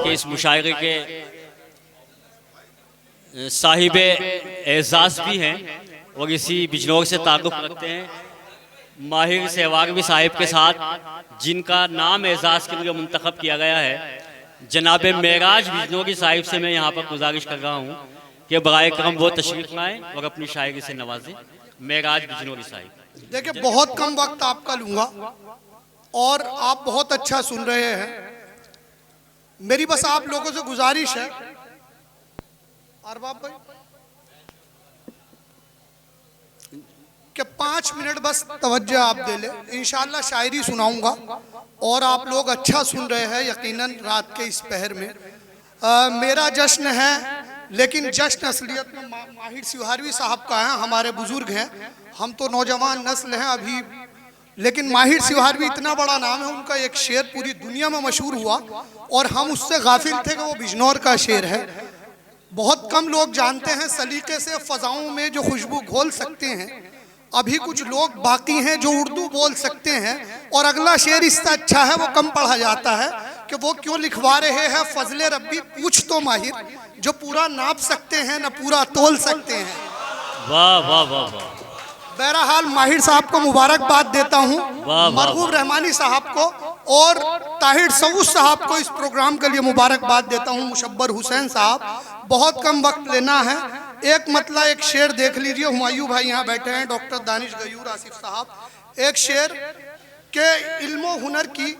के इस मुशायरे के साहिब एजाज़ भी हैं और इसी बिजनौर से ताल्लुक़ रखते हैं। माहिर सहवागवी साहिब के साथ जिनका नाम एजाज़ के लिए मुंतखब किया गया है, जनाब मेराज बिजनौरी साहिब से मैं यहाँ पर गुजारिश कर रहा हूँ कि बराए करम वो तशरीफ़ लाएँ और अपनी शायरी से नवाजें। मेराज बिजनौरी साहिब। देखिए, बहुत कम वक्त आपका लूँगा और आप बहुत अच्छा सुन रहे हैं। मेरी बस आप लोगों से गुजारिश है, अरबाब भाई, कि 5 मिनट बस तवज्जो आप दे ले। इंशाअल्लाह शायरी सुनाऊंगा और आप लोग अच्छा सुन रहे हैं यकीनन रात के इस पहर में। मेरा जश्न है, लेकिन जश्न असलियत में माहिर सिवहारवी साहब का है। हमारे बुजुर्ग हैं, हम तो नौजवान नस्ल हैं अभी, लेकिन माहिर सिवहारवी इतना बड़ा नाम है, उनका एक शेर पूरी दुनिया में मशहूर हुआ और हम उससे गाफिल थे कि वो बिजनौर का शेर है। बहुत कम लोग जानते हैं सलीके से फ़ज़ाओं में जो खुशबू घोल सकते हैं। अभी कुछ लोग बाकी हैं जो उर्दू बोल सकते हैं और अगला शेर इससे अच्छा है, वो कम पढ़ा जाता है कि वो क्यों लिखवा रहे हैं फजले रब्बी पूछ तो माहिर, जो पूरा नाप सकते हैं न पूरा तोल सकते हैं। वाह वाह वाह वाह। बहरहाल माहिर साहब को मुबारकबाद देता हूँ, मरहूम रहमानी साहब को और ताहिर सऊद साहब को इस प्रोग्राम के लिए मुबारकबाद देता हूँ। मुशब्बर हुसैन साहब, बहुत कम वक्त लेना है। एक मतलब एक शेर देख लीजिए, हुमायूं भाई यहाँ बैठे हैं, डॉक्टर दानिश गयूर आसिफ साहब। एक शेर के इल्मो हुनर की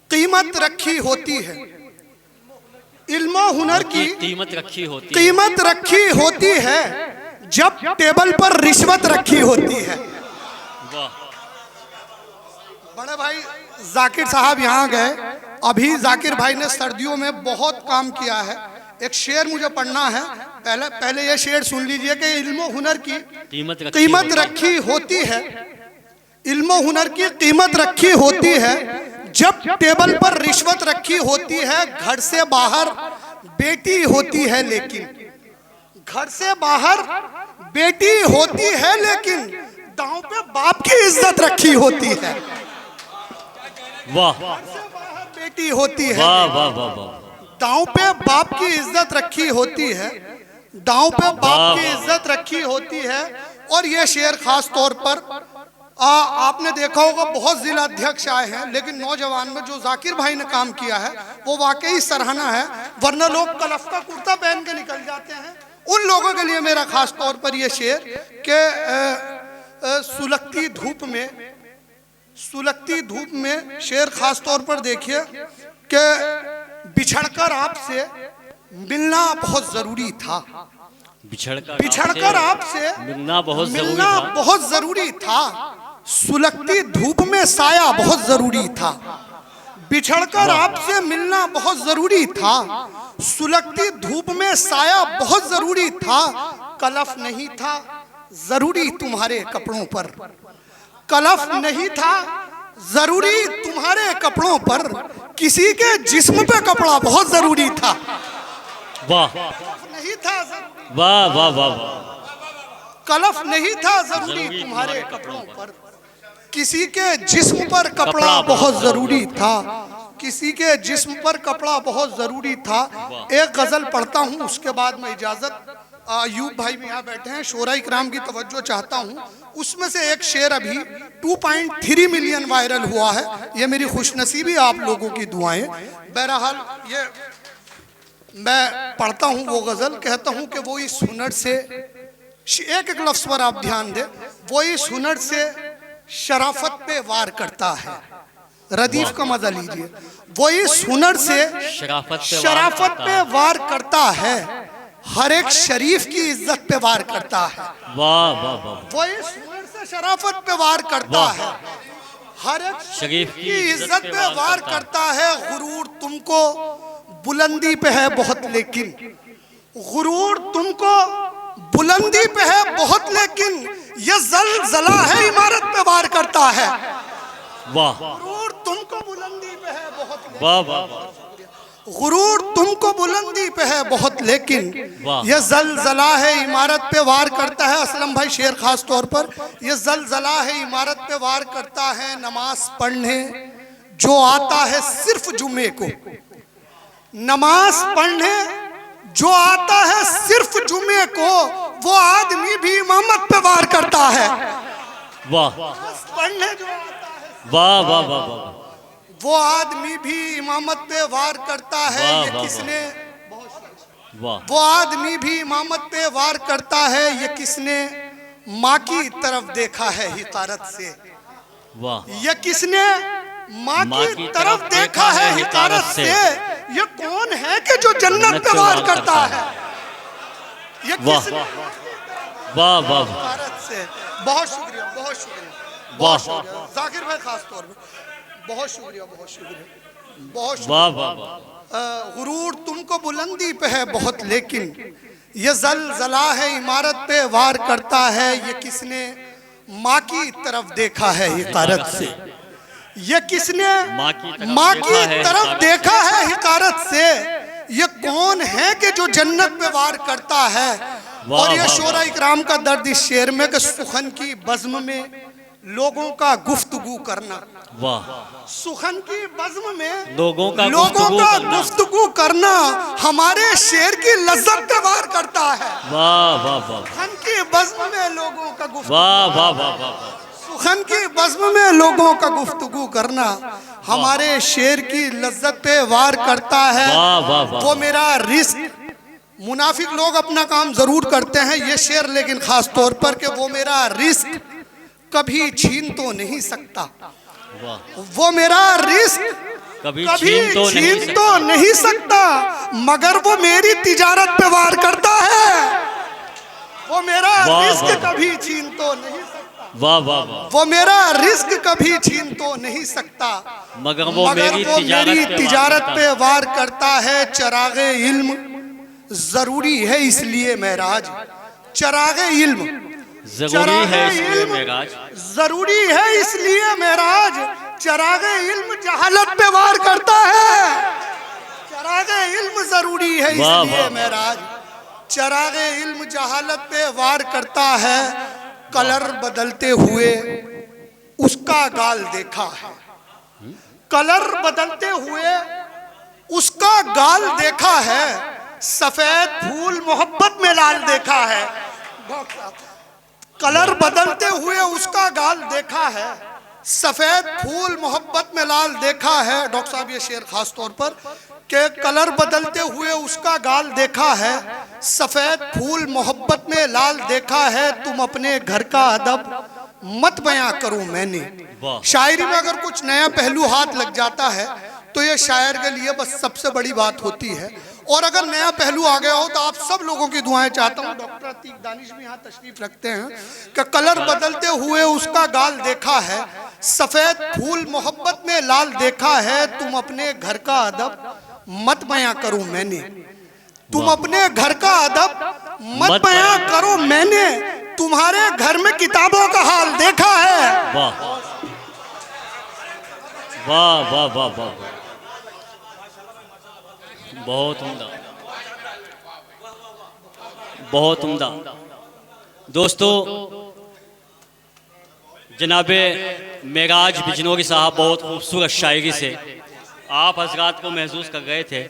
कीमत रखी होती है, इल्मो हुनर की कीमत रखी होती है जब टेबल पर रिश्वत रखी होती है। बड़े भाई जाकिर साहब यहाँ गए, अभी जाकिर भाई ने सर्दियों में बहुत काम किया है। एक शेर मुझे पढ़ना है, पहले ये शेर सुन लीजिए कि इल्मो हुनर की कीमत रखी होती है, इल्मो हुनर की कीमत रखी होती है जब टेबल पर रिश्वत रखी होती है। घर से बाहर बेटी होती है लेकिन, घर से बाहर बेटी होती है लेकिन दांव पे बाप की इज्जत रखी होती है। वाह। घर से बाहर बेटी होती है, वाह वाह वाह वाह। दांव पे बाप की इज्जत रखी होती है, दांव पे बाप की इज्जत रखी होती है। और ये शेर खास तौर पर आपने देखा होगा, बहुत जिला अध्यक्ष आए हैं, लेकिन नौजवान में जो जाकिर भाई ने काम किया है वो वाकई सराहना है। वरना लोग कलफ्ता कुर्ता पहन के निकल जाते हैं। उन लोगों के लिए मेरा खास तौर पर यह शेर कि सुलगती धूप में शेर खास तौर पर देखिए कि बिछड़कर आपसे मिलना बहुत जरूरी था, बिछड़कर आपसे मिलना बहुत जरूरी था, सुलगती धूप में साया बहुत जरूरी था। बिछड़कर आपसे मिलना बहुत जरूरी था, सुलगती धूप में साया बहुत जरूरी था। कलफ नहीं था जरूरी तुम्हारे कपड़ों पर, कलफ नहीं था जरूरी तुम्हारे कपड़ों पर, किसी के जिस्म पे कपड़ा बहुत जरूरी था। वाह। नहीं था, वाह वाह वाह। कलफ नहीं था जरूरी तुम्हारे कपड़ों पर, किसी के जिस्म पर कपड़ा बहुत जरूरी था, किसी के जिस्म पर कपड़ा बहुत जरूरी था। एक गजल पढ़ता हूँ, उसके बाद मैं इजाजत, अयूब भाई भी यहाँ बैठे हैं, शोरा इकराम की तवज्जो चाहता हूँ। उसमें से एक शेर अभी 2.3 मिलियन वायरल हुआ है, ये मेरी खुशनसीबी, आप लोगों की दुआएं। बहरहाल ये मैं पढ़ता हूँ वो गजल, कहता हूँ कि वो इस हुनर से, एक एक लफ्ज पर आप ध्यान दें, वो इस हुनर से शराफत पे वार करता है। रदीफ का मजा लीजिए। वो इस हुनर से शराफत पे वार करता है, हर एक शरीफ की इज्जत पे वार करता है। वाह वाह वाह। वो इस हुनर से शराफत पे वार करता है, हर एक शरीफ की इज्जत पे वार करता है। गुरूर तुमको बुलंदी पे है बहुत लेकिन, गुरूर तुमको बुलंदी पे है बहुत लेकिन, ये जलजला है इमारत पे वार करता है। वाह। गुरूर तुमको बुलंदी पे है बहुत, वाह वाह। गुरूर तुमको बुलंदी पे है बहुत लेकिन, ये जलजला है इमारत पे वार करता है। असलम भाई शेर खास तौर पर, ये जलजला है इमारत पे वार करता है। नमाज पढ़ने जो आता है सिर्फ जुम्मे को, नमाज पढ़ने जो आता है सिर्फ जुमे को, वो आदमी भी इमामत पे वार करता है। वाह पढ़ने जो आता है वाह वाह वाह वाह, वो आदमी भी इमामत पे वार करता है। वाह, ये वाह, किसने वाह वो आदमी भी इमामत पे वार करता है। ये किसने माँ की तरफ देखा है हिकारत से। वाह, ये किसने माँ की तरफ देखा है हिकारत से। ये कौन है कि जो जन्नत पे वार करता है। ये वाह किसने वाह वाह, हिकारत से। बहुत शुक्रिया, बहुत शुक्रिया, वाह, बहुत शुक्रिया जाकिर भाई, खास तौर पे बहुत शुक्रिया, बहुत शुक्रिया, बहुत वाह शुक्रिया। वाह वाह, गुरूर तुमको बुलंदी पे है बहुत, लेकिन ये जलजला है इमारत पे वार करता है। ये किसने माँ की तरफ देखा है हिकारत से। ये किसने माँ की तरफ देखा है हिकारत से। ये कौन है कि जो जन्नत पे वार करता है। और ये शोरा इकराम का दर्द इस शेर में कि सुखन की बज़्म में लोगों का गुफ्तगू करना। वाह, सुखन की बज़्म में लोगों का गुफ्तगू करना हमारे शेर की लज्जत पे वार करता है। वाह वाह वाह, सुखन की बज़्म में लोगों का गुफ्तगू, वाह वाह वाह वाह, सुखन की बज़्म में लोगों का गुफ्तगू करना हमारे शेर की लज्जत पे वार करता है। वाह वाह वाह, वो मेरा रिस्क, मुनाफिक लोग अपना काम जरूर करते हैं ये शेर, लेकिन खास तौर पर कि वो मेरा रिस्क कभी छीन तो नहीं सकता। वो मेरा रिस्क कभी छीन तो नहीं सकता, मगर वो मेरी तिजारत पे वार करता है। वो मेरा रिस्क कभी छीन तो नहीं सकता। वाह वाह वाह, वो मेरा रिस्क कभी छीन तो नहीं सकता, मगर वो मेरी तिजारत पे वार करता है। चरागे इल्म जरूरी है इसलिए महराज, चरागे इल्म जरूरी है इसलिए मेराज, जरूरी है इसलिए महराज। चरागे इल्म जहालत पे वार करता है। चरागे इल्म जरूरी है इसलिए महराज, चरागे इल्म जहालत पे वार करता है। कलर बदलते हुए उसका गाल देखा है। कलर बदलते हुए उसका गाल देखा है। सफेद फूल मोहब्बत में लाल देखा है। कलर बदलते हुए उसका गाल देखा है। सफेद फूल मोहब्बत में लाल देखा है। डॉक्टर साहब ये शेर खास तौर पर कि कलर बदलते हुए उसका गाल देखा है। सफेद फूल मोहब्बत में लाल देखा है। तुम अपने घर का अदब मत बयां करूं मैंने। शायरी में अगर कुछ नया पहलू हाथ लग जाता है तो ये शायर के लिए बस सबसे बड़ी बात होती है। और अगर नया पहलू आ गया हो तो आप सब लोगों की दुआएं चाहता हूँ। डॉक्टर अतीक दानिश भी यहाँ तशरीफ रखते हैं कि कलर बदलते हुए उसका गाल देखा है। सफेद फूल मोहब्बत में लाल देखा है। तुम अपने घर का अदब मत बयां करूं मैंने। तुम अपने घर का अदब मत बयां करो मैंने। तुम्हारे घर में किताबों का हाल देखा है। वाह वाह वाह वाह वाह, बहुत उम्दा, बहुत उम्दा। दोस्तों, जनाबे मेराज बिजनौरी साहब बहुत खूबसूरत शायरी से आप हजरात को महसूस कर गए थे।